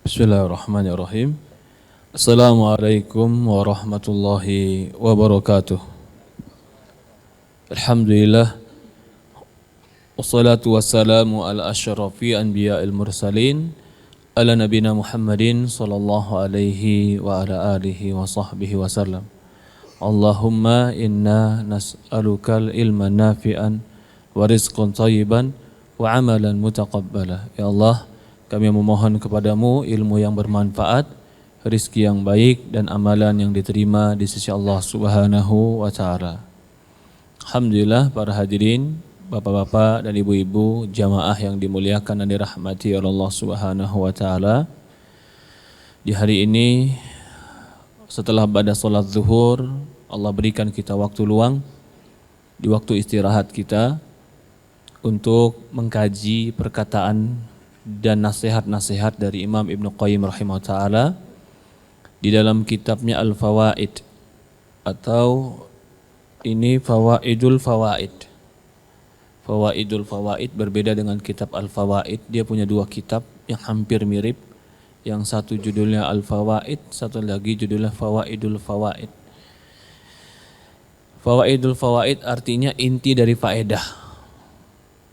Bismillahirrahmanirrahim. Assalamualaikum warahmatullahi wabarakatuh. Alhamdulillah. Wassalatu wassalamu ala asyrafil anbiya'il mursalin ala nabina Muhammadin sallallahu alaihi wa ala alihi wa sahbihi wasallam. Allahumma inna nas'alukal ilman nafi'an wa rizqan thayyiban wa amalan mutaqabbala. Ya Allah, kami memohon kepadamu ilmu yang bermanfaat, rizki yang baik dan amalan yang diterima di sisi Allah Subhanahu wa taala. Alhamdulillah para hadirin, bapak-bapak dan ibu-ibu, jamaah yang dimuliakan dan dirahmati oleh Allah Subhanahu wa taala. Di hari ini setelah pada salat zuhur, Allah berikan kita waktu luang di waktu istirahat kita untuk mengkaji perkataan dan nasihat-nasihat dari Imam Ibnu Qayyim rahimahullah ta'ala di dalam kitabnya Al-Fawaid, atau ini Fawaidul Fawaid. Fawaidul Fawaid berbeda dengan kitab Al-Fawaid. Dia punya dua kitab yang hampir mirip. Yang satu judulnya Al-Fawaid, satu lagi judulnya Fawaidul Fawaid. Fawaidul Fawaid artinya inti dari faedah.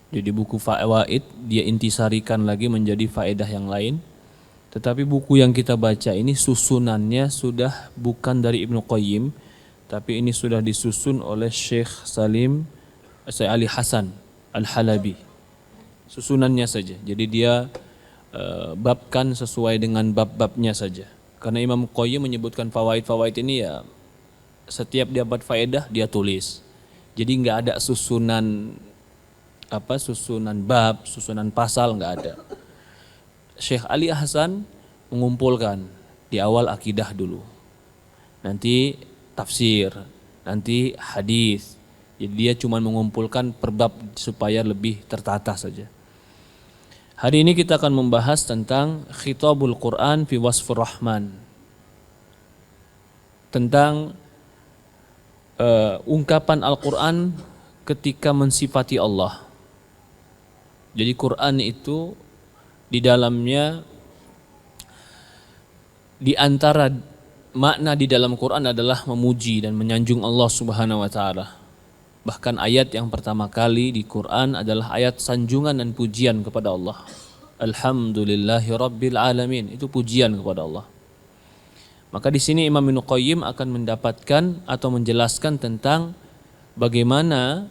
Jadi buku fawaid dia intisarikan lagi menjadi faedah yang lain. Tetapi buku yang kita baca ini susunannya sudah bukan dari Ibnu Qayyim, tapi ini sudah disusun oleh Syekh Ali Hasan Al-Halabi. Susunannya saja. Jadi dia babkan sesuai dengan bab-babnya saja. Karena Imam Qayyim menyebutkan fawaid-fawaid ini ya setiap dia buat faedah dia tulis. Jadi enggak ada susunan bab, susunan pasal, enggak ada. Syekh Ali Hasan mengumpulkan di awal akidah dulu, nanti tafsir, nanti hadis. Jadi dia cuma mengumpulkan per bab supaya lebih tertata saja. Hari ini kita akan membahas tentang khitabul Quran fi wasfur Rahman, tentang ungkapan Al-Quran ketika mensifati Allah. Jadi Quran itu di dalamnya, di antara makna di dalam Quran adalah memuji dan menyanjung Allah Subhanahu wa taala. Bahkan ayat yang pertama kali di Quran adalah ayat sanjungan dan pujian kepada Allah. Alhamdulillahi rabbil alamin, itu pujian kepada Allah. Maka di sini Imam Ibnu Qayyim akan mendapatkan atau menjelaskan tentang bagaimana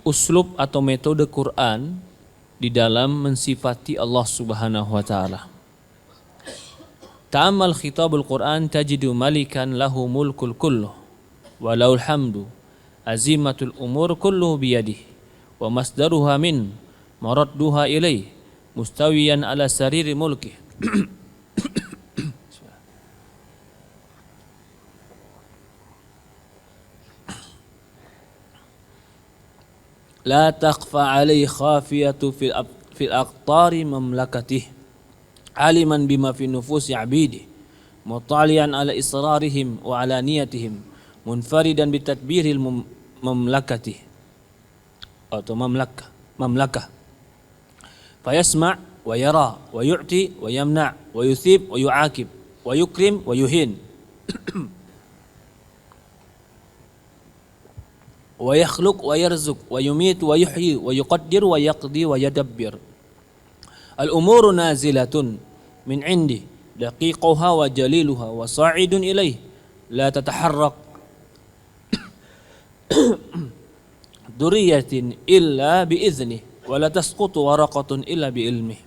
uslub atau metode Quran di dalam mensifati Allah Subhanahu wa taala. Ta'ammal khitabul Quran tajidu malikan lahu mulkul kulluh wa lahul hamdu azimatul umur kulluhu biyadihi wa masdaruha min maradduha ilaih mustawiyan ala sariri mulkih. La takhfa alaihi khafiyatu fil aqtari mamlakatih aliman bima fi nufusi abidi mutalian ala israrihim wa ala niyatihim munfaridan bitadbiril mamlakatih atau mamlakah fayasma' wa yara wa yu'ti wa yamna' wa yuthib wa yu'akib wa yukrim wa yuhin wa yakhluq wa yarzuq wa yumit wa yuhyi wa yuqaddir wa yaqdi wa yadabbir. Al-umuru nazilatun min indi daqiquha wa jaliluha wa sa'idun ilaih la tataharrak duriyatin illa biiznih wa la tasqutu waraqatun illa biilmih.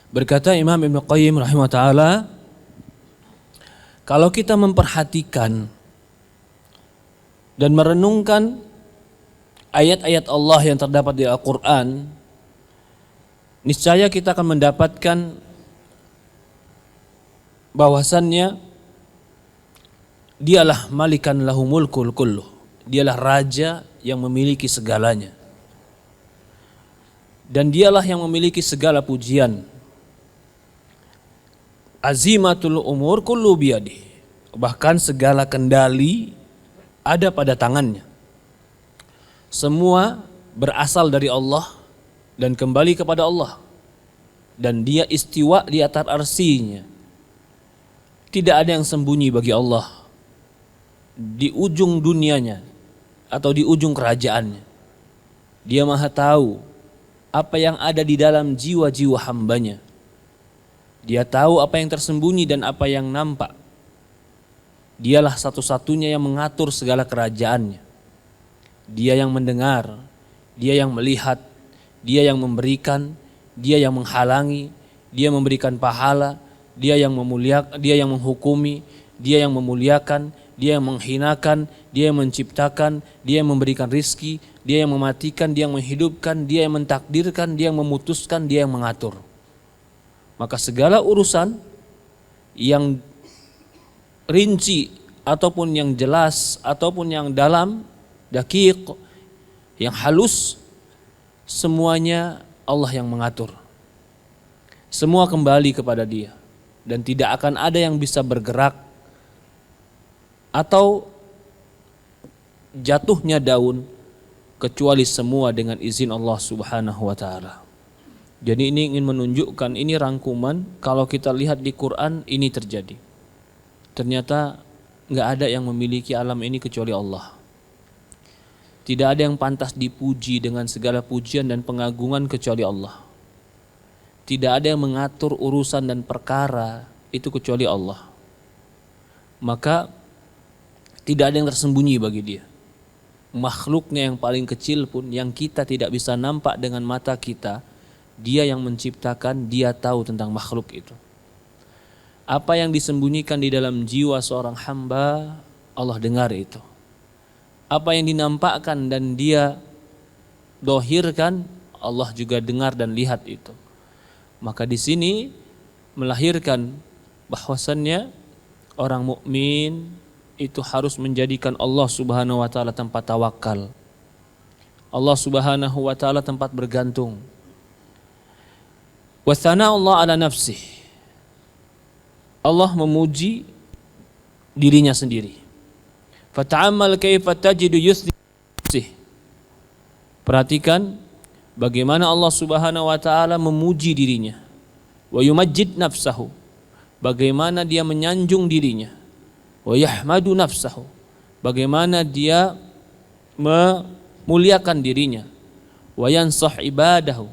Berkata Imam Ibnu Qayyim rahimahullah ta'ala, kalau kita memperhatikan dan merenungkan ayat-ayat Allah yang terdapat di Al-Quran, niscaya kita akan mendapatkan bahwasannya dialah malikan lahu mulkul kulluh, dialah raja yang memiliki segalanya, dan dialah yang memiliki segala pujian. Azimatul umur kullu biyadih. Bahkan segala kendali ada pada tangannya. Semua berasal dari Allah dan kembali kepada Allah. Dan dia istiwa di atas arsinya. Tidak ada yang sembunyi bagi Allah di ujung dunianya atau di ujung kerajaannya. Dia maha tahu apa yang ada di dalam jiwa-jiwa hambanya. Dia tahu apa yang tersembunyi dan apa yang nampak. Dialah satu-satunya yang mengatur segala kerajaannya. Dia yang mendengar, dia yang melihat, dia yang memberikan, dia yang menghalangi, dia memberikan pahala, dia yang memuliakan, dia yang menghukumi, dia yang memuliakan, dia yang menghinakan, dia yang menciptakan, dia yang memberikan rizki, dia yang mematikan, dia yang menghidupkan, dia yang mentakdirkan, dia yang memutuskan, dia yang mengatur. Maka segala urusan yang rinci ataupun yang jelas ataupun yang dalam, daqiq, yang halus, semuanya Allah yang mengatur. Semua kembali kepada Dia dan tidak akan ada yang bisa bergerak atau jatuhnya daun kecuali semua dengan izin Allah Subhanahu wa taala. Jadi ini ingin menunjukkan, ini rangkuman kalau kita lihat di Quran ini terjadi. Ternyata enggak ada yang memiliki alam ini kecuali Allah. Tidak ada yang pantas dipuji dengan segala pujian dan pengagungan kecuali Allah. Tidak ada yang mengatur urusan dan perkara itu kecuali Allah. Maka tidak ada yang tersembunyi bagi Dia. Makhluknya yang paling kecil pun yang kita tidak bisa nampak dengan mata kita, Dia yang menciptakan, Dia tahu tentang makhluk itu. Apa yang disembunyikan di dalam jiwa seorang hamba, Allah dengar itu. Apa yang dinampakkan dan dia dohirkan, Allah juga dengar dan lihat itu. Maka di sini melahirkan bahwasannya orang mukmin itu harus menjadikan Allah Subhanahu wa taala tempat tawakal. Allah Subhanahu wa taala tempat bergantung. Wa thana Allah ala nafsih. Allah memuji dirinya sendiri. Fata'ammal kaifa tajidu yusni nafsih. Perhatikan bagaimana Allah Subhanahu wa taala memuji dirinya. Wa yumajjid nafsahu. Bagaimana dia menyanjung dirinya. Wa yahmadu nafsahu. Bagaimana dia memuliakan dirinya. Wa yansah ibadahu.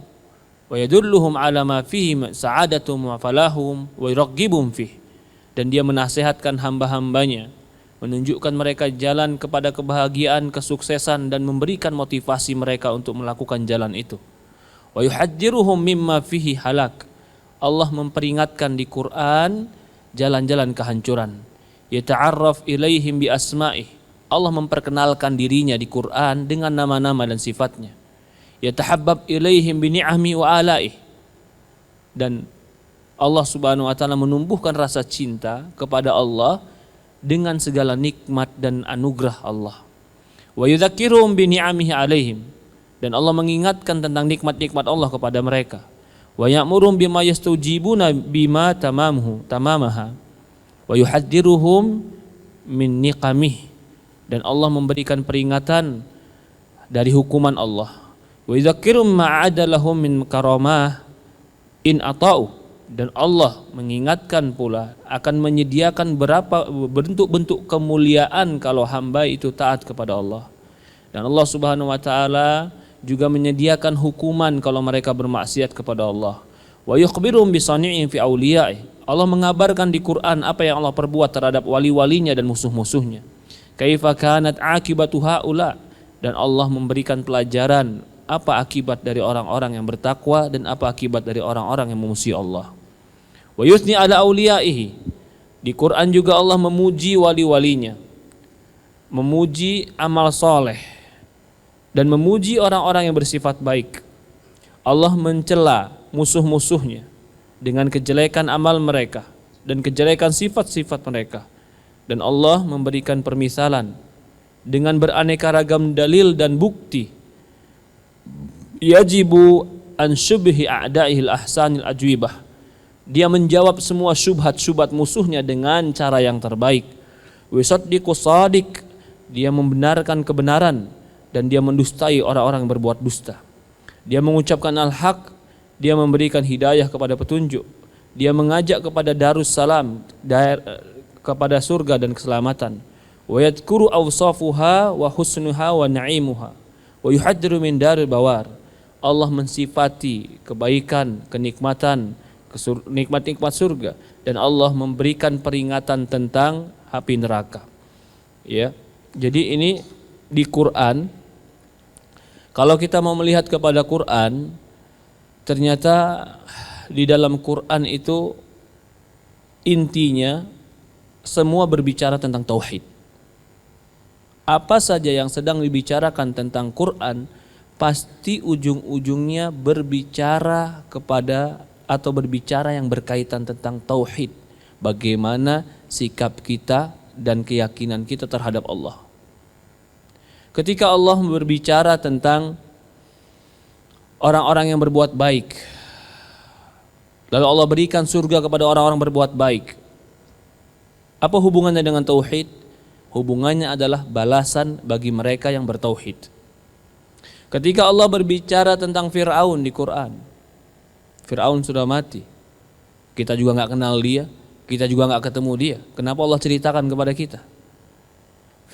Wa yadulluhum ala ma fihi sa'adatuhum wa falahum wa yuraghibum fihi. Dan dia menasihatkan hamba-hambanya, menunjukkan mereka jalan kepada kebahagiaan, kesuksesan dan memberikan motivasi mereka untuk melakukan jalan itu. Wa yuhaddziruhum mimma fihi halak. Allah memperingatkan di Quran jalan-jalan kehancuran. Yata'arraf ilaihim bi asma'ih. Allah memperkenalkan dirinya di Quran dengan nama-nama dan sifatnya. Yatahabbab ilaihim bi ni'ami wa alaih. Dan Allah Subhanahu wa taala menumbuhkan rasa cinta kepada Allah dengan segala nikmat dan anugerah Allah. Wa yudzakiruhum bi ni'amihi alaihim. Dan Allah mengingatkan tentang nikmat-nikmat Allah kepada mereka. Wa ya'muruhum bima yastujibuna bima tamamaha. Wa yuhadziruhum min niqamih. Dan Allah memberikan peringatan dari hukuman Allah. Wa yudzakiruhum ma'ada lahum min karamah in ata'u. Dan Allah mengingatkan pula akan menyediakan berapa bentuk-bentuk kemuliaan kalau hamba itu taat kepada Allah. Dan Allah Subhanahu wa taala juga menyediakan hukuman kalau mereka bermaksiat kepada Allah. Wa yukhbiruhum bi sani'in fi awliya'i. Allah mengabarkan di Quran apa yang Allah perbuat terhadap wali-walinya dan musuh-musuhnya. Kaifa kanat akibatu haula. Dan Allah memberikan pelajaran apa akibat dari orang-orang yang bertakwa dan apa akibat dari orang-orang yang memusuhi Allah. Wa yusni ala awliyaihi. Di Quran juga Allah memuji wali-walinya, memuji amal soleh dan memuji orang-orang yang bersifat baik. Allah mencela musuh-musuhnya dengan kejelekan amal mereka dan kejelekan sifat-sifat mereka. Dan Allah memberikan permisalan dengan beraneka ragam dalil dan bukti. Yajibu an syubhi a'da'ihil ahsanil ajwibah. Dia menjawab semua syubhat-syubhat musuhnya dengan cara yang terbaik. Wa yusaddiqu shadiq, dia membenarkan kebenaran dan dia mendustai orang-orang yang berbuat dusta. Dia mengucapkan al-haq, dia memberikan hidayah kepada petunjuk. Dia mengajak kepada darussalam, kepada surga dan keselamatan. Wa yadhkuru awsafuha wa husnuha wa na'imuha wa yuhaddiru min daril bawar. Allah mensifati kebaikan, kenikmatan, nikmat-nikmat surga, dan Allah memberikan peringatan tentang api neraka. Ya. Jadi ini di Quran, kalau kita mau melihat kepada Quran, ternyata di dalam Quran itu intinya semua berbicara tentang tauhid. Apa saja yang sedang dibicarakan tentang Quran pasti ujung-ujungnya berbicara kepada atau berbicara yang berkaitan tentang tauhid. Bagaimana sikap kita dan keyakinan kita terhadap Allah. Ketika Allah berbicara tentang orang-orang yang berbuat baik, lalu Allah berikan surga kepada orang-orang berbuat baik, apa hubungannya dengan tauhid? Hubungannya adalah balasan bagi mereka yang bertauhid. Ketika Allah berbicara tentang Fir'aun di Quran, Fir'aun sudah mati, kita juga gak kenal dia, kita juga gak ketemu dia. Kenapa Allah ceritakan kepada kita?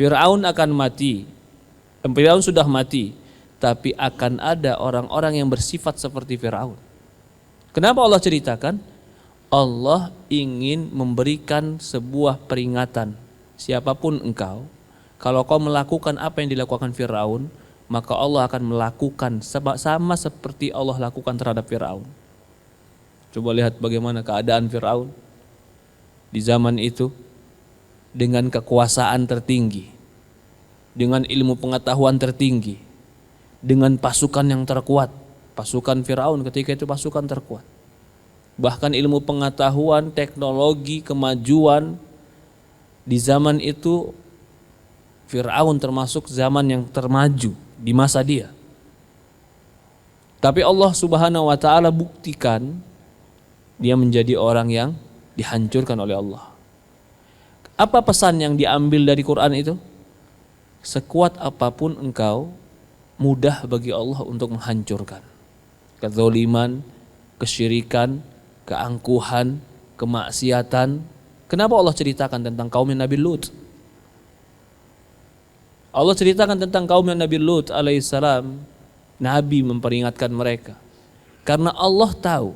Fir'aun akan mati, Fir'aun sudah mati, tapi akan ada orang-orang yang bersifat seperti Fir'aun. Kenapa Allah ceritakan? Allah ingin memberikan sebuah peringatan. Siapapun engkau, kalau kau melakukan apa yang dilakukan Fir'aun, maka Allah akan melakukan sama seperti Allah lakukan terhadap Fir'aun. Coba lihat bagaimana keadaan Fir'aun di zaman itu, dengan kekuasaan tertinggi, dengan ilmu pengetahuan tertinggi, dengan pasukan yang terkuat. Pasukan Fir'aun ketika itu pasukan terkuat. Bahkan ilmu pengetahuan, teknologi, kemajuan di zaman itu, Fir'aun termasuk zaman yang termaju di masa dia. Tapi Allah Subhanahu wa ta'ala buktikan dia menjadi orang yang dihancurkan oleh Allah. Apa pesan yang diambil dari Quran itu? Sekuat apapun engkau, mudah bagi Allah untuk menghancurkan. Kezaliman, kesyirikan, keangkuhan, kemaksiatan. Kenapa Allah ceritakan tentang kaum Nabi Lut? Allah ceritakan tentang kaum Nabi Lut alaihissalam. Nabi memperingatkan mereka. Karena Allah tahu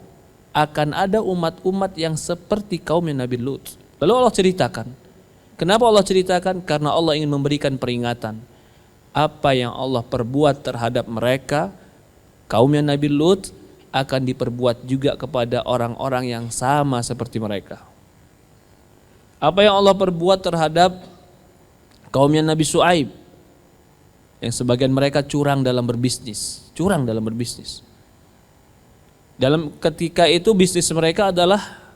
akan ada umat-umat yang seperti kaum Nabi Lut. Lalu Allah ceritakan. Kenapa Allah ceritakan? Karena Allah ingin memberikan peringatan. Apa yang Allah perbuat terhadap mereka, kaum Nabi Lut, akan diperbuat juga kepada orang-orang yang sama seperti mereka. Apa yang Allah perbuat terhadap kaumnya Nabi Shu'aib, yang sebagian mereka curang dalam berbisnis. Dalam ketika itu bisnis mereka adalah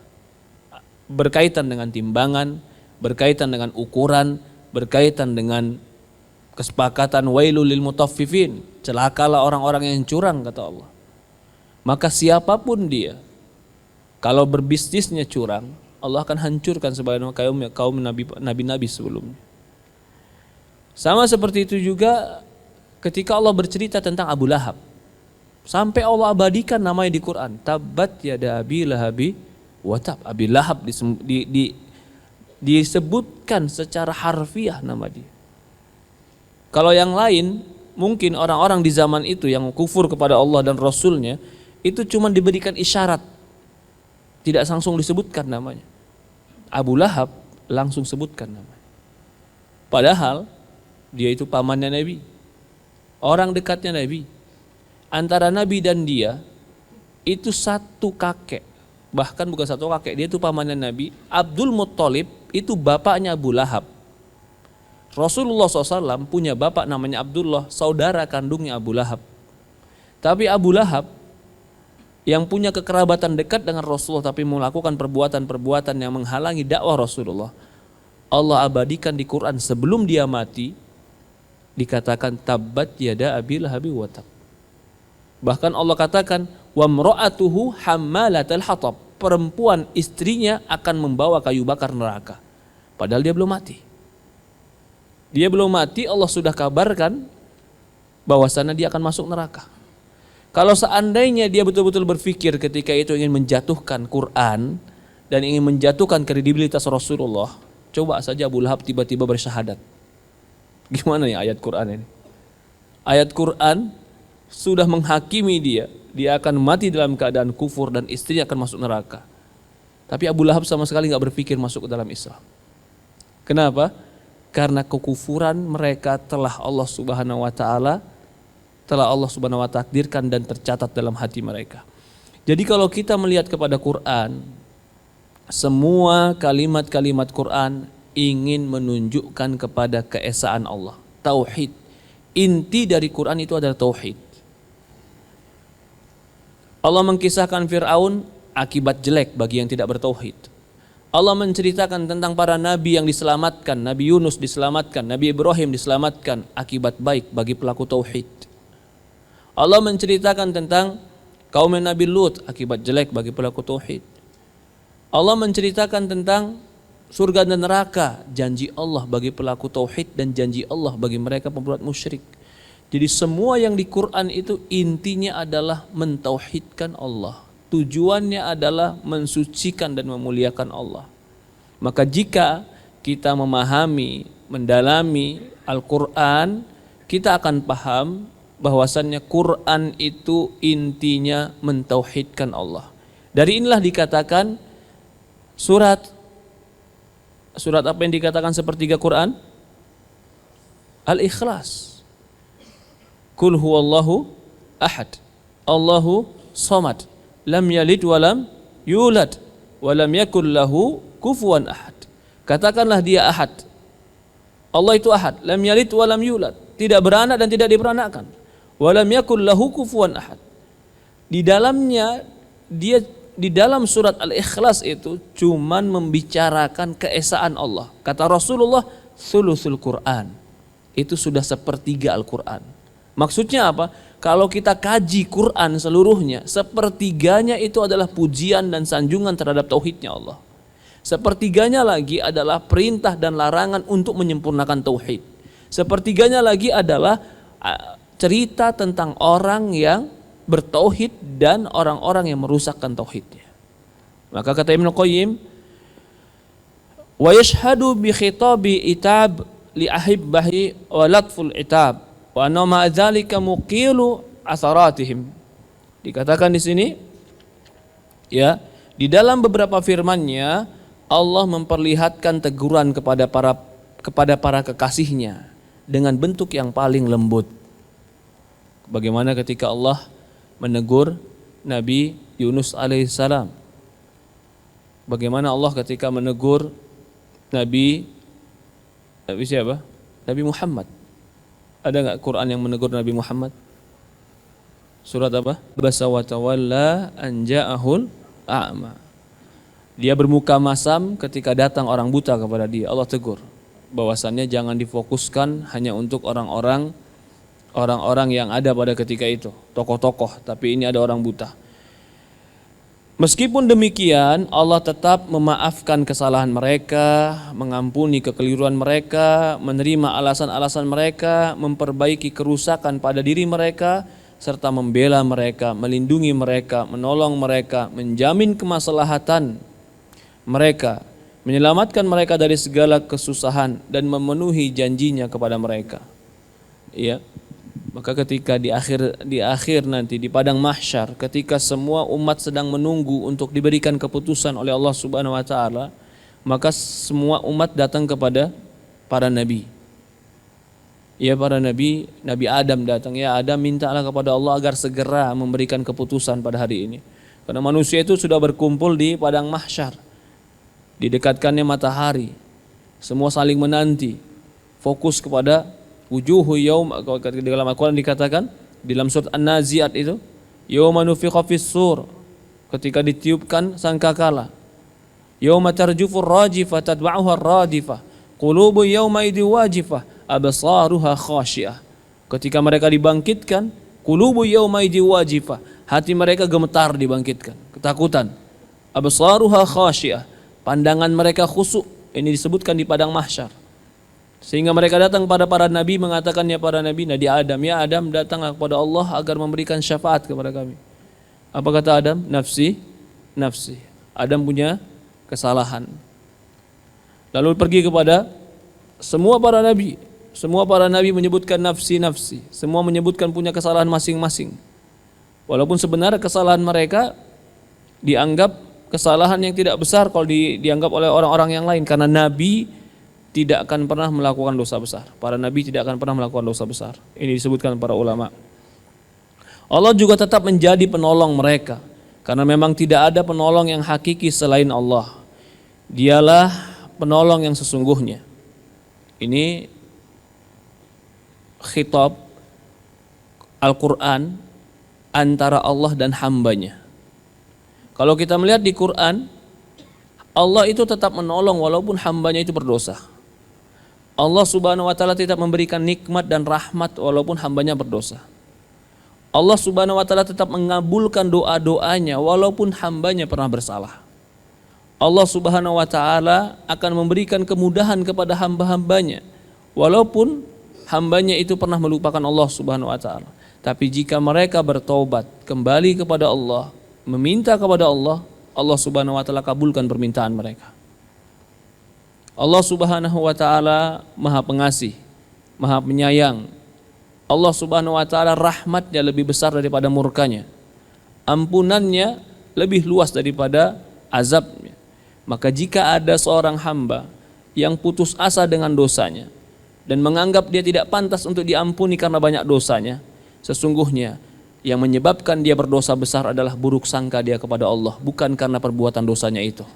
berkaitan dengan timbangan, berkaitan dengan ukuran, berkaitan dengan kesepakatan wailul lil mutaffifin. Celakalah orang-orang yang curang, kata Allah. Maka siapapun dia, kalau berbisnisnya curang, Allah akan hancurkan sebagaimana kaum nabi-nabi sebelumnya. Sama seperti itu juga ketika Allah bercerita tentang Abu Lahab. Sampai Allah abadikan namanya di Quran. Tabbat yada Abi Lahabi wa tab. Abi Lahab disebutkan secara harfiah nama dia. Kalau yang lain, mungkin orang-orang di zaman itu yang kufur kepada Allah dan Rasulnya, itu cuma diberikan isyarat, tidak langsung disebutkan namanya. Abu Lahab langsung sebutkan namanya. Padahal dia itu pamannya Nabi, orang dekatnya Nabi. Antara Nabi dan dia itu satu kakek, bahkan bukan satu kakek, dia itu pamannya Nabi. Abdul Muttalib itu bapaknya Abu Lahab. Rasulullah SAW punya bapak namanya Abdullah, saudara kandungnya Abu Lahab. Tapi Abu Lahab yang punya kekerabatan dekat dengan Rasulullah tapi melakukan perbuatan-perbuatan yang menghalangi dakwah Rasulullah, Allah abadikan di Quran sebelum dia mati, dikatakan tabbat yada Abi Lahabi wa tab. Bahkan Allah katakan wa mra'atuhu hammalatal hatab. perempuan istrinya akan membawa kayu bakar neraka. Padahal dia belum mati. Dia belum mati, Allah sudah kabarkan bahwasannya dia akan masuk neraka. Kalau seandainya dia betul-betul berpikir ketika itu ingin menjatuhkan Quran dan ingin menjatuhkan kredibilitas Rasulullah, coba saja Abu Lahab tiba-tiba bersyahadat. Gimana ya ayat Quran ini? Ayat Quran sudah menghakimi dia akan mati dalam keadaan kufur dan istrinya akan masuk neraka. Tapi Abu Lahab sama sekali nggak berpikir masuk ke dalam Islam. Kenapa? Karena kekufuran mereka telah Allah Subhanahu wa taala takdirkan dan tercatat dalam hati mereka. Jadi kalau kita melihat kepada Quran, semua kalimat-kalimat Quran ingin menunjukkan kepada keesaan Allah, tauhid. Inti dari Quran itu adalah tauhid. Allah mengkisahkan Fir'aun akibat jelek bagi yang tidak bertauhid. Allah menceritakan tentang para nabi yang diselamatkan, Nabi Yunus diselamatkan, Nabi Ibrahim diselamatkan akibat baik bagi pelaku tauhid. Allah menceritakan tentang kaum Nabi Lut akibat jelek bagi pelaku tauhid. Allah menceritakan tentang surga dan neraka, janji Allah bagi pelaku tauhid dan janji Allah bagi mereka pembuat musyrik. Jadi semua yang di Quran itu intinya adalah mentauhidkan Allah. Tujuannya adalah mensucikan dan memuliakan Allah. Maka jika kita memahami, mendalami Al-Quran, kita akan paham bahwasannya Quran itu intinya mentauhidkan Allah. Dari inilah dikatakan surat apa yang dikatakan sepertiga Quran? Al-Ikhlas. Qul huwallahu ahad, Allahu samad, lam yalid walam yulad walam yakul lahu kufuwan ahad. Katakanlah dia ahad. Allah itu ahad, lam yalid walam yulad, tidak beranak dan tidak diberanakkan. Walam yakul lahu kufuwan ahad. Di dalamnya di dalam surat Al-Ikhlas itu cuman membicarakan keesaan Allah. Kata Rasulullah, thuluthul Quran. Itu sudah sepertiga Al-Quran. Maksudnya apa? Kalau kita kaji Quran seluruhnya, sepertiganya itu adalah pujian dan sanjungan terhadap tauhidnya Allah. Sepertiganya lagi adalah perintah dan larangan untuk menyempurnakan tauhid. Sepertiganya lagi adalah cerita tentang orang yang bertauhid dan orang-orang yang merusakkan tauhidnya. Maka kata Ibnu Qayyim, wa yashhadu bi khitabi itab li ahibbahi wa latful itab wa anna ma dzalika muqilu atharatihim. Dikatakan di sini ya, di dalam beberapa firman-Nya Allah memperlihatkan teguran kepada para kekasihnya dengan bentuk yang paling lembut. Bagaimana ketika Allah menegur Nabi Yunus alaihissalam? Bagaimana Allah ketika menegur Nabi siapa? Nabi Muhammad. Ada enggak Quran yang menegur Nabi Muhammad? Surat apa? Basa wa tawalla an ja'ahul a'ma. Dia bermuka masam ketika datang orang buta kepada dia. Allah tegur bahwasannya jangan difokuskan hanya untuk orang-orang yang ada pada ketika itu, tokoh-tokoh, tapi ini ada orang buta. Meskipun demikian, Allah tetap memaafkan kesalahan mereka, mengampuni kekeliruan mereka, menerima alasan-alasan mereka, memperbaiki kerusakan pada diri mereka, serta membela mereka, melindungi mereka, menolong mereka, menjamin kemaslahatan mereka, menyelamatkan mereka dari segala kesusahan dan memenuhi janjinya kepada mereka. Ya. Maka ketika di akhir nanti di padang mahsyar, ketika semua umat sedang menunggu untuk diberikan keputusan oleh Allah Subhanahu wa taala, maka semua umat datang kepada para nabi. Ya, para nabi, Nabi Adam datang, ya Adam, mintalah kepada Allah agar segera memberikan keputusan pada hari ini. Karena manusia itu sudah berkumpul di padang mahsyar. Didekatkannya matahari. Semua saling menanti, fokus kepada wujuhu yaum, di dalam Al-Quran dikatakan di dalam surat An-Nazi'at itu, yauma nufikha fis-sur, ketika ditiupkan sangkakala, yauma tarjufur rajifah tatba'uha ar-radifah, qulubu yauma idzi wajifah absaruha khashi'ah. Ketika mereka dibangkitkan, qulubu yauma idzi wajifah, hati mereka gemetar dibangkitkan, ketakutan. Absaruha khasyiah, pandangan mereka khusyuk. Ini disebutkan di padang mahsyar. Sehingga mereka datang pada para nabi mengatakan, ya para nabi, Nabi Adam, ya Adam, datanglah kepada Allah agar memberikan syafaat kepada kami. Apa kata Adam? Nafsi, nafsi. Adam punya kesalahan. Lalu pergi kepada semua para nabi. Semua para nabi menyebutkan nafsi, nafsi. Semua menyebutkan punya kesalahan masing-masing. Walaupun sebenarnya kesalahan mereka dianggap kesalahan yang tidak besar kalau dianggap oleh orang-orang yang lain, karena nabi tidak akan pernah melakukan dosa besar. Para nabi tidak akan pernah melakukan dosa besar. Ini disebutkan para ulama. Allah juga tetap menjadi penolong mereka, karena memang tidak ada penolong yang hakiki selain Allah. Dialah penolong yang sesungguhnya. Ini khitab Al-Quran antara Allah dan hambanya. Kalau kita melihat di Quran, Allah itu tetap menolong walaupun hambanya itu berdosa. Allah subhanahu wa ta'ala tetap memberikan nikmat dan rahmat walaupun hambanya berdosa. Allah subhanahu wa ta'ala tetap mengabulkan doa-doanya walaupun hambanya pernah bersalah. Allah subhanahu wa ta'ala akan memberikan kemudahan kepada hamba-hambanya walaupun hambanya itu pernah melupakan Allah subhanahu wa ta'ala. Tapi jika mereka bertaubat kembali kepada Allah, meminta kepada Allah, Allah subhanahu wa ta'ala kabulkan permintaan mereka. Allah subhanahu wa ta'ala maha pengasih, maha penyayang. Allah subhanahu wa ta'ala rahmatnya lebih besar daripada murkanya. Ampunannya lebih luas daripada azabnya. Maka jika ada seorang hamba yang putus asa dengan dosanya dan menganggap dia tidak pantas untuk diampuni karena banyak dosanya, sesungguhnya yang menyebabkan dia berdosa besar adalah buruk sangka dia kepada Allah, bukan karena perbuatan dosanya itu.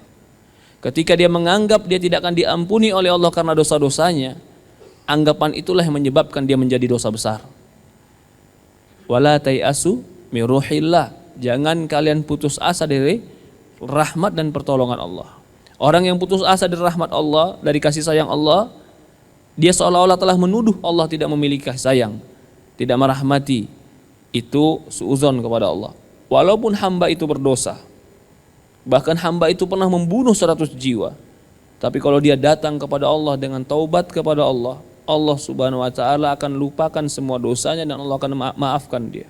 Ketika dia menganggap dia tidak akan diampuni oleh Allah karena dosa-dosanya, anggapan itulah yang menyebabkan dia menjadi dosa besar. Wala tayasu min ruhillah, jangan kalian putus asa dari rahmat dan pertolongan Allah. Orang yang putus asa dari rahmat Allah, dari kasih sayang Allah, dia seolah-olah telah menuduh Allah tidak memiliki kasih sayang, tidak merahmati. Itu suuzon kepada Allah. Walaupun hamba itu berdosa, bahkan hamba itu pernah membunuh 100 jiwa, tapi kalau dia datang kepada Allah dengan taubat kepada Allah, Allah subhanahu wa ta'ala akan lupakan semua dosanya dan Allah akan maafkan dia.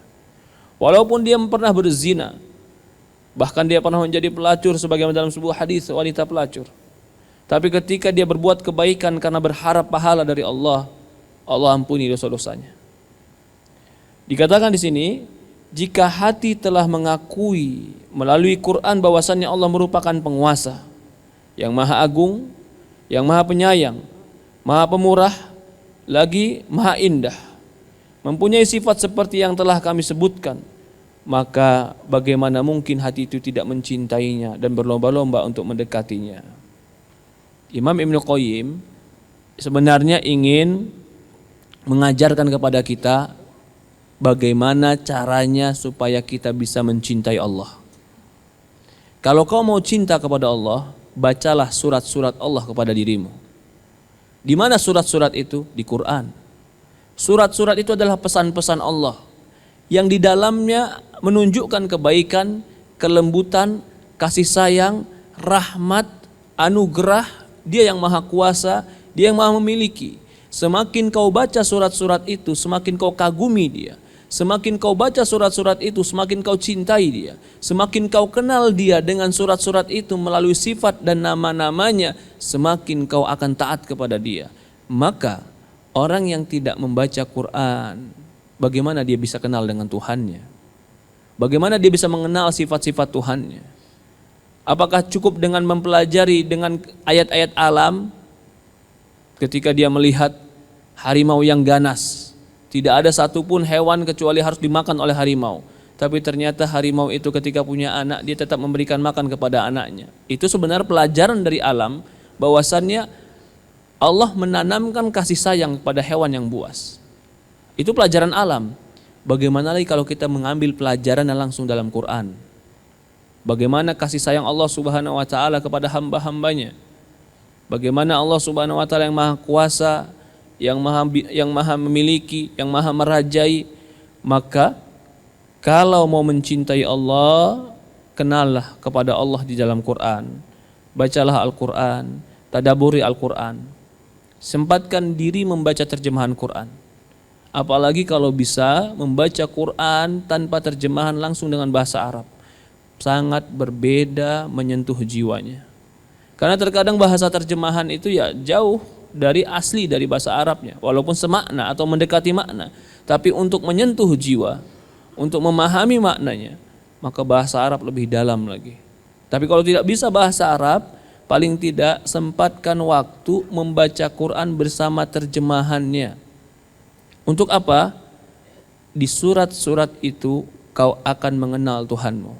Walaupun dia pernah berzina, bahkan dia pernah menjadi pelacur sebagaimana dalam sebuah hadis wanita pelacur, tapi ketika dia berbuat kebaikan karena berharap pahala dari Allah, Allah ampuni dosa-dosanya. Dikatakan di sini, jika hati telah mengakui melalui Quran bahwasannya Allah merupakan penguasa yang maha agung, yang maha penyayang, maha pemurah, lagi maha indah, mempunyai sifat seperti yang telah kami sebutkan, maka bagaimana mungkin hati itu tidak mencintainya dan berlomba-lomba untuk mendekatinya. Imam Ibnu Qayyim sebenarnya ingin mengajarkan kepada kita bagaimana caranya supaya kita bisa mencintai Allah. Kalau kau mau cinta kepada Allah, bacalah surat-surat Allah kepada dirimu. Di mana surat-surat itu? Di Quran. Surat-surat itu adalah pesan-pesan Allah yang di dalamnya menunjukkan kebaikan, kelembutan, kasih sayang, rahmat, anugerah. Dia yang maha kuasa, dia yang maha memiliki. Semakin kau baca surat-surat itu, semakin kau kagumi dia. Semakin kau baca surat-surat itu, semakin kau cintai dia. Semakin kau kenal dia dengan surat-surat itu melalui sifat dan nama-namanya, semakin kau akan taat kepada dia. Maka orang yang tidak membaca Quran, bagaimana dia bisa kenal dengan Tuhannya? Bagaimana dia bisa mengenal sifat-sifat Tuhannya? Apakah cukup dengan mempelajari dengan ayat-ayat alam? Ketika dia melihat harimau yang ganas, tidak ada satupun hewan kecuali harus dimakan oleh harimau. Tapi ternyata harimau itu ketika punya anak, dia tetap memberikan makan kepada anaknya. Itu sebenarnya pelajaran dari alam, bahwasannya Allah menanamkan kasih sayang kepada hewan yang buas. Itu pelajaran alam. Bagaimana lagi kalau kita mengambil pelajaran yang langsung dalam Quran? Bagaimana kasih sayang Allah subhanahu wa ta'ala kepada hamba-hambanya? Bagaimana Allah subhanahu wa ta'ala yang maha kuasa, yang maha memiliki, yang maha merajai. Maka kalau mau mencintai Allah, kenallah kepada Allah di dalam Quran. Bacalah Al-Quran, tadaburi Al-Quran. Sempatkan diri membaca terjemahan Quran. Apalagi kalau bisa membaca Quran tanpa terjemahan langsung dengan bahasa Arab. Sangat berbeda menyentuh jiwanya. Karena terkadang bahasa terjemahan itu ya jauh dari asli dari bahasa Arabnya, walaupun semakna atau mendekati makna, tapi untuk menyentuh jiwa, untuk memahami maknanya, maka bahasa Arab lebih dalam lagi. Tapi kalau tidak bisa bahasa Arab, paling tidak sempatkan waktu membaca Quran bersama terjemahannya. Untuk apa? Di surat-surat itu kau akan mengenal Tuhanmu,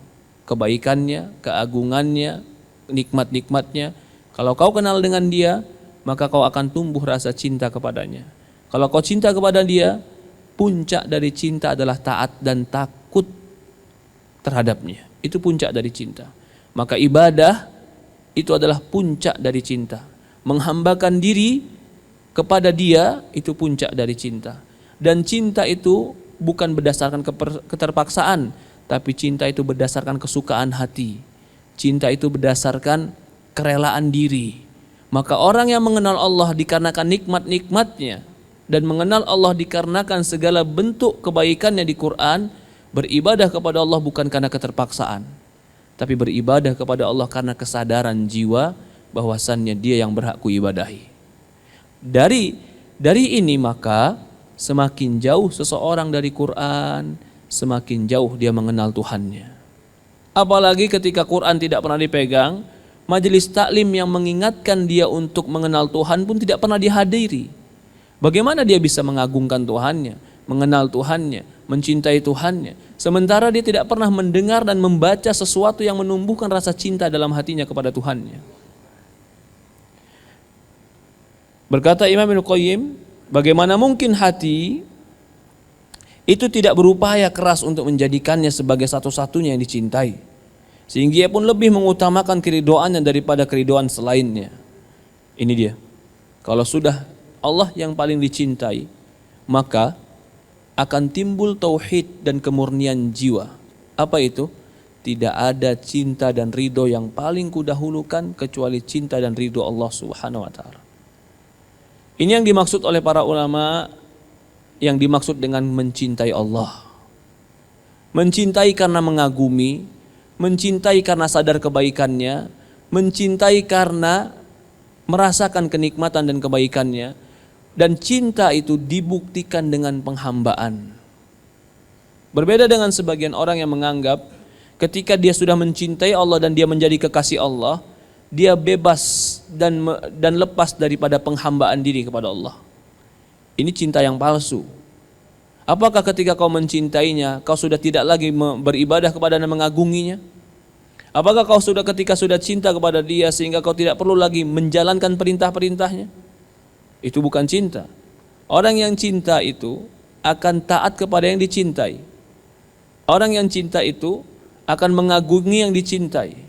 kebaikannya, keagungannya, nikmat-nikmatnya. Kalau kau kenal dengan Dia, maka kau akan tumbuh rasa cinta kepadanya. Kalau kau cinta kepada Dia, puncak dari cinta adalah taat dan takut terhadapnya. Itu puncak dari cinta. Maka ibadah itu adalah puncak dari cinta. Menghambakan diri kepada Dia itu puncak dari cinta. Dan cinta itu bukan berdasarkan keterpaksaan, tapi cinta itu berdasarkan kesukaan hati. Cinta itu berdasarkan kerelaan diri. Maka orang yang mengenal Allah dikarenakan nikmat-nikmatnya dan mengenal Allah dikarenakan segala bentuk kebaikannya di Quran, beribadah kepada Allah bukan karena keterpaksaan, tapi beribadah kepada Allah karena kesadaran jiwa bahwasannya Dia yang berhak kuibadahi. Dari ini maka semakin jauh seseorang dari Quran, semakin jauh dia mengenal Tuhannya. Apalagi ketika Quran tidak pernah dipegang, majelis taklim yang mengingatkan dia untuk mengenal Tuhan pun tidak pernah dihadiri. Bagaimana dia bisa mengagungkan Tuhannya, mengenal Tuhannya, mencintai Tuhannya, sementara dia tidak pernah mendengar dan membaca sesuatu yang menumbuhkan rasa cinta dalam hatinya kepada Tuhannya. Berkata Imam Ibnu Qayyim, bagaimana mungkin hati itu tidak berupaya keras untuk menjadikannya sebagai satu-satunya yang dicintai, sehingga ia pun lebih mengutamakan keridoannya daripada keridoan selainnya. Ini dia. Kalau sudah Allah yang paling dicintai, maka akan timbul tauhid dan kemurnian jiwa. Apa itu? Tidak ada cinta dan ridho yang paling kudahulukan kecuali cinta dan ridho Allah Subhanahu wa ta'ala. Ini yang dimaksud oleh para ulama, yang dimaksud dengan mencintai Allah. Mencintai karena mengagumi, mencintai karena sadar kebaikannya, mencintai karena merasakan kenikmatan dan kebaikannya, dan cinta itu dibuktikan dengan penghambaan. Berbeda dengan sebagian orang yang menganggap ketika dia sudah mencintai Allah dan dia menjadi kekasih Allah, dia bebas dan lepas daripada penghambaan diri kepada Allah. Ini cinta yang palsu. Apakah ketika kau mencintainya, kau sudah tidak lagi beribadah kepada dan mengagunginya? Apakah kau ketika sudah cinta kepada dia sehingga kau tidak perlu lagi menjalankan perintah-perintahnya? Itu bukan cinta. Orang yang cinta itu akan taat kepada yang dicintai. Orang yang cinta itu akan mengagungi yang dicintai.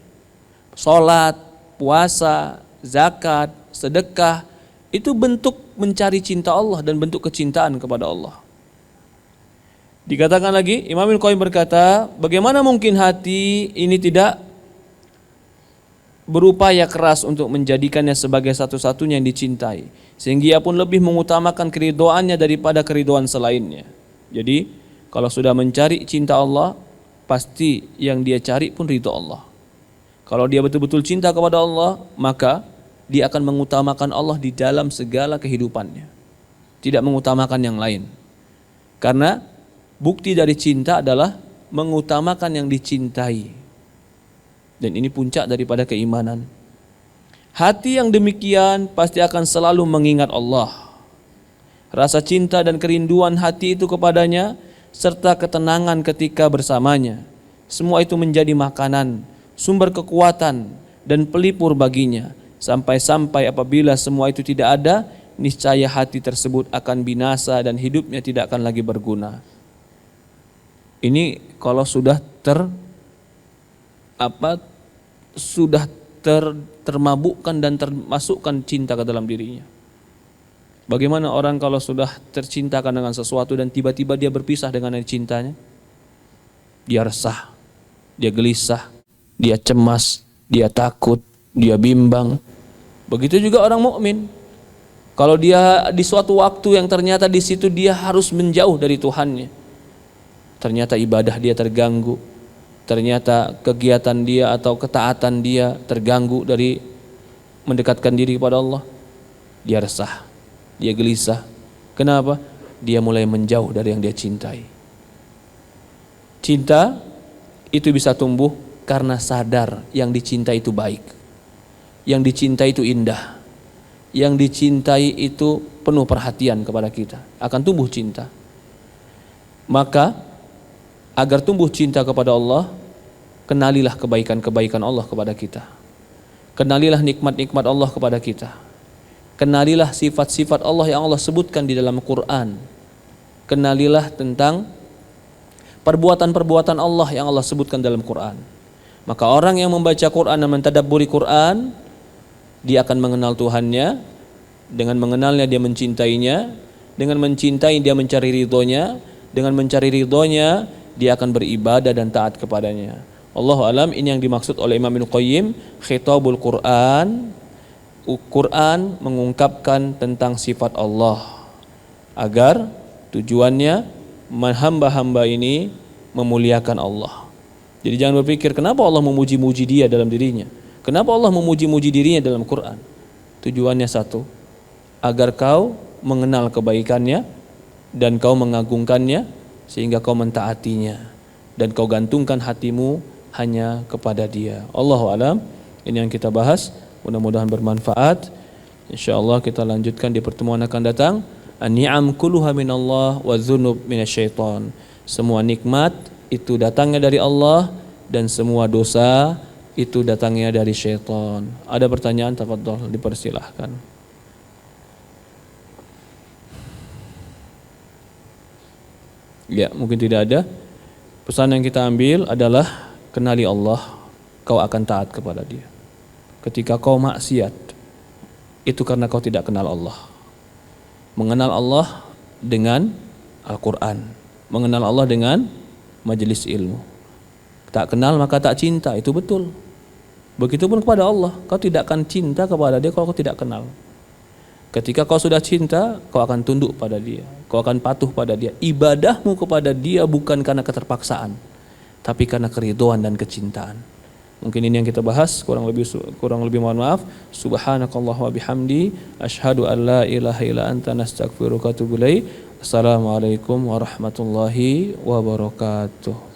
Salat, puasa, zakat, sedekah, itu bentuk mencari cinta Allah dan bentuk kecintaan kepada Allah. Dikatakan lagi, Imam Ibnu Qayyim berkata, bagaimana mungkin hati ini tidak berupaya keras untuk menjadikannya sebagai satu-satunya yang dicintai, sehingga ia pun lebih mengutamakan keridhoannya daripada keridhoan selainnya. Jadi kalau sudah mencari cinta Allah, pasti yang dia cari pun ridho Allah. Kalau dia betul-betul cinta kepada Allah, maka dia akan mengutamakan Allah di dalam segala kehidupannya, tidak mengutamakan yang lain. Karena bukti dari cinta adalah mengutamakan yang dicintai. Dan ini puncak daripada keimanan. Hati yang demikian pasti akan selalu mengingat Allah. Rasa cinta dan kerinduan hati itu kepadanya serta ketenangan ketika bersamanya, semua itu menjadi makanan, sumber kekuatan dan pelipur baginya. Sampai-sampai apabila semua itu tidak ada, niscaya hati tersebut akan binasa dan hidupnya tidak akan lagi berguna. Ini kalau sudah termabukkan dan termasukkan cinta ke dalam dirinya. Bagaimana orang kalau sudah tercintakan dengan sesuatu dan tiba-tiba dia berpisah dengan yang cintanya? Dia resah, dia gelisah, dia cemas, dia takut, dia bimbang. Begitu juga orang mukmin. Kalau dia di suatu waktu yang ternyata di situ dia harus menjauh dari Tuhannya, ternyata ibadah dia terganggu, ternyata kegiatan dia atau ketaatan dia terganggu dari mendekatkan diri kepada Allah, dia resah, dia gelisah. Kenapa? Dia mulai menjauh dari yang dia cintai. Cinta itu bisa tumbuh karena sadar yang dicintai itu baik, yang dicintai itu indah, yang dicintai itu penuh perhatian kepada kita. Akan tumbuh cinta. Maka agar tumbuh cinta kepada Allah, kenalilah kebaikan-kebaikan Allah kepada kita. Kenalilah nikmat-nikmat Allah kepada kita. Kenalilah sifat-sifat Allah yang Allah sebutkan di dalam Quran. Kenalilah tentang perbuatan-perbuatan Allah yang Allah sebutkan dalam Quran. Maka orang yang membaca Quran dan mentadabburi Quran, dia akan mengenal Tuhannya. Dengan mengenalnya dia mencintainya. Dengan mencintai dia mencari ridhonya. Dengan mencari ridhonya dia akan beribadah dan taat kepadanya. Allahu alam, ini yang dimaksud oleh Imam Ibnu Qayyim khitabul Quran. Quran mengungkapkan tentang sifat Allah agar tujuannya hamba-hamba ini memuliakan Allah. Jadi jangan berpikir kenapa Allah memuji-muji dia dalam dirinya, kenapa Allah memuji-muji dirinya dalam Quran. Tujuannya satu, agar kau mengenal kebaikannya dan kau mengagungkannya, sehingga kau mentaatinya dan kau gantungkan hatimu hanya kepada dia. Allahu alam, ini yang kita bahas. Mudah-mudahan bermanfaat. InsyaAllah kita lanjutkan di pertemuan akan datang. An-ni'am kulluha minallah wa dzunub minasyaiton. Semua nikmat itu datangnya dari Allah dan semua dosa itu datangnya dari syaitan. Ada pertanyaan? Tafadhol, dipersilahkan. Ya, mungkin tidak ada. Pesan yang kita ambil adalah kenali Allah, kau akan taat kepada Dia. Ketika kau maksiat, itu karena kau tidak kenal Allah. Mengenal Allah dengan Al-Quran, mengenal Allah dengan majelis ilmu. Tak kenal maka tak cinta, itu betul. Begitupun kepada Allah, kau tidak akan cinta kepada Dia kalau kau tidak kenal. Ketika kau sudah cinta, kau akan tunduk pada Dia, kau akan patuh pada Dia. Ibadahmu kepada Dia bukan karena keterpaksaan, tapi karena keridhaan dan kecintaan. Mungkin ini yang kita bahas, kurang lebih mohon maaf. Subhanakallah wa bihamdi, asyhadu an la ilaha illa anta, nastaghfiruka wa atubu ilaik. Assalamualaikum warahmatullahi wabarakatuh.